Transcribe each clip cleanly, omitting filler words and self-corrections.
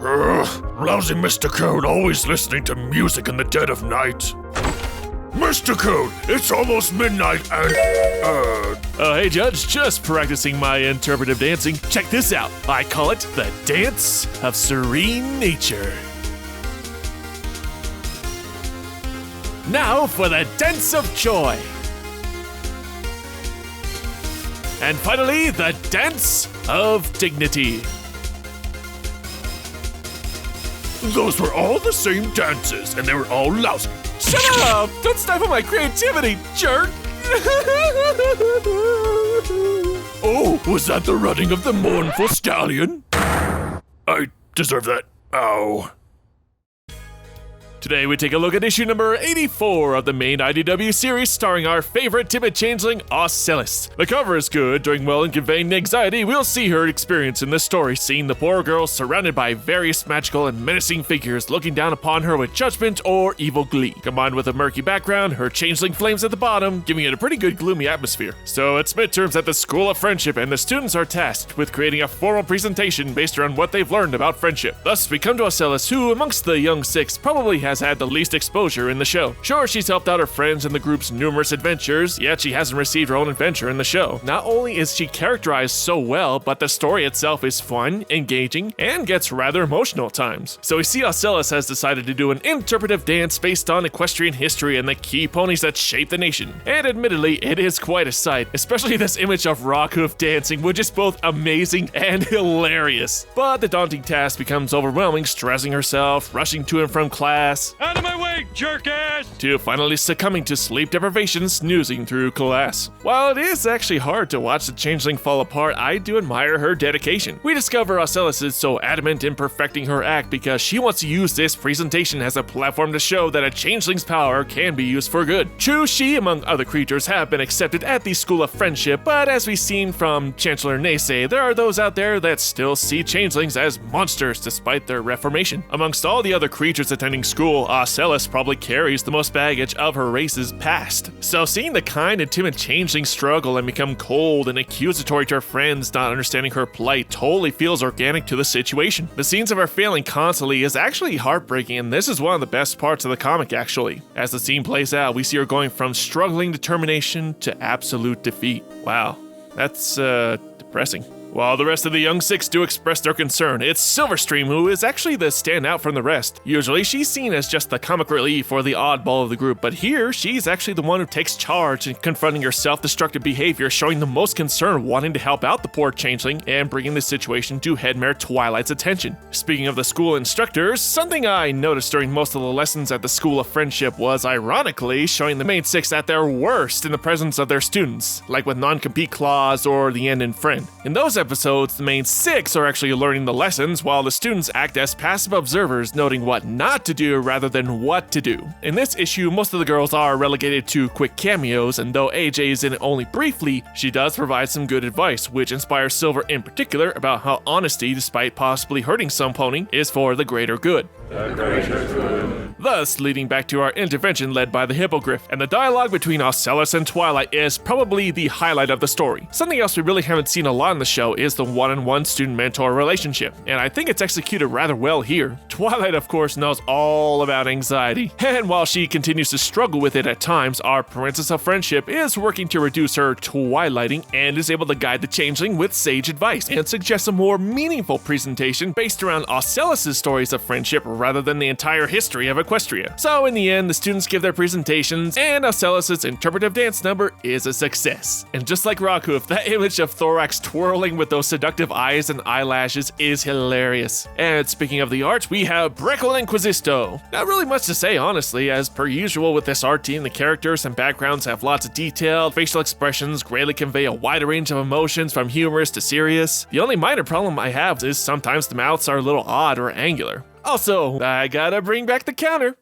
Lousy MasterCode, always listening to music in the dead of night. MasterCode, it's almost midnight and, Hey Judge, just practicing my interpretive dancing. Check this out. I call it the Dance of Serene Nature. Now for the Dance of Joy. And finally, the Dance of Dignity. those were all the same dances, and they were all lousy. Shut up! Don't stifle my creativity, jerk! Oh, was that the running of the mournful stallion? I deserve that. Ow. Today we take a look at issue number 84 of the main IDW series starring our favorite timid changeling, Ocellus. The cover is good, doing well in conveying the anxiety we'll see her experience in this story, seeing the poor girl surrounded by various magical and menacing figures looking down upon her with judgment or evil glee. Combined with a murky background, her changeling flames at the bottom, giving it a pretty good gloomy atmosphere. So it's midterms at the School of Friendship, and the students are tasked with creating a formal presentation based around what they've learned about friendship. Thus, we come to Ocellus, who, amongst the young six, probably has had the least exposure in the show. Sure, she's helped out her friends in the group's numerous adventures, yet she hasn't received her own adventure in the show. Not only is she characterized so well, but the story itself is fun, engaging, and gets rather emotional at times. So we see Ocellus has decided to do an interpretive dance based on equestrian history and the key ponies that shape the nation. And admittedly, it is quite a sight, especially this image of Rockhoof dancing, which is both amazing and hilarious. But the daunting task becomes overwhelming, stressing herself, rushing to and from class, Out of my way, jerk-ass! to finally succumbing to sleep deprivation, snoozing through class. While it is actually hard to watch the changeling fall apart, I do admire her dedication. We discover Ocellus is so adamant in perfecting her act because she wants to use this presentation as a platform to show that a changeling's power can be used for good. True, she, among other creatures, have been accepted at the School of Friendship, but as we've seen from Chancellor Naysay, there are those out there that still see changelings as monsters despite their reformation. Amongst all the other creatures attending school, Ocellus probably carries the most baggage of her race's past. So seeing the kind and timid changeling struggle and become cold and accusatory to her friends not understanding her plight totally feels organic to the situation. The scenes of her failing constantly is actually heartbreaking, and this is one of the best parts of the comic actually. As the scene plays out, we see her going from struggling determination to absolute defeat. Wow, that's depressing. While the rest of the young six do express their concern, it's Silverstream who is actually the standout from the rest. Usually she's seen as just the comic relief or the oddball of the group, but here she's actually the one who takes charge in confronting her self-destructive behavior, showing the most concern, wanting to help out the poor changeling and bringing the situation to Headmare Twilight's attention. Speaking of the school instructors, something I noticed during most of the lessons at the School of Friendship was ironically showing the main six at their worst in the presence of their students, like with non-compete clause or the end in friend. In those episodes, the main six are actually learning the lessons while the students act as passive observers, noting what not to do rather than what to do. In this issue, most of the girls are relegated to quick cameos, and though AJ is in it only briefly, she does provide some good advice, which inspires Silver in particular about how honesty, despite possibly hurting some pony, is for the greater good. Thus, leading back to our intervention led by the Hippogriff, and the dialogue between Ocellus and Twilight is probably the highlight of the story. Something else we really haven't seen a lot in the show is the one-on-one student-mentor relationship, and I think it's executed rather well here. Twilight, of course, knows all about anxiety, and while she continues to struggle with it at times, our Princess of Friendship is working to reduce her twilighting and is able to guide the changeling with sage advice and suggests a more meaningful presentation based around Ocellus' stories of friendship rather than the entire history of Equestria. So in the end, the students give their presentations, and Ocellus' interpretive dance number is a success. And just like Rockhoof, that image of Thorax twirling with those seductive eyes and eyelashes is hilarious. And speaking of the art, we have Breckle and Quisisto. Not really much to say, honestly. As per usual with this art team, the characters and backgrounds have lots of detail, facial expressions greatly convey a wide range of emotions from humorous to serious. The only minor problem I have is sometimes the mouths are a little odd or angular. Also, I gotta bring back the counter.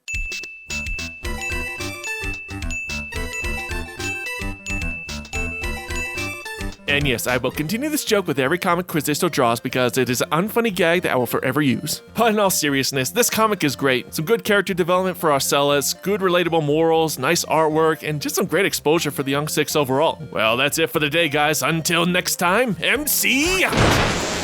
And yes, I will continue this joke with every comic Quisisto draws because it is an unfunny gag that I will forever use. But in all seriousness, this comic is great. Some good character development for Ocellus, good relatable morals, nice artwork, and just some great exposure for the young six overall. Well, that's it for the day, guys. Until next time, MC out!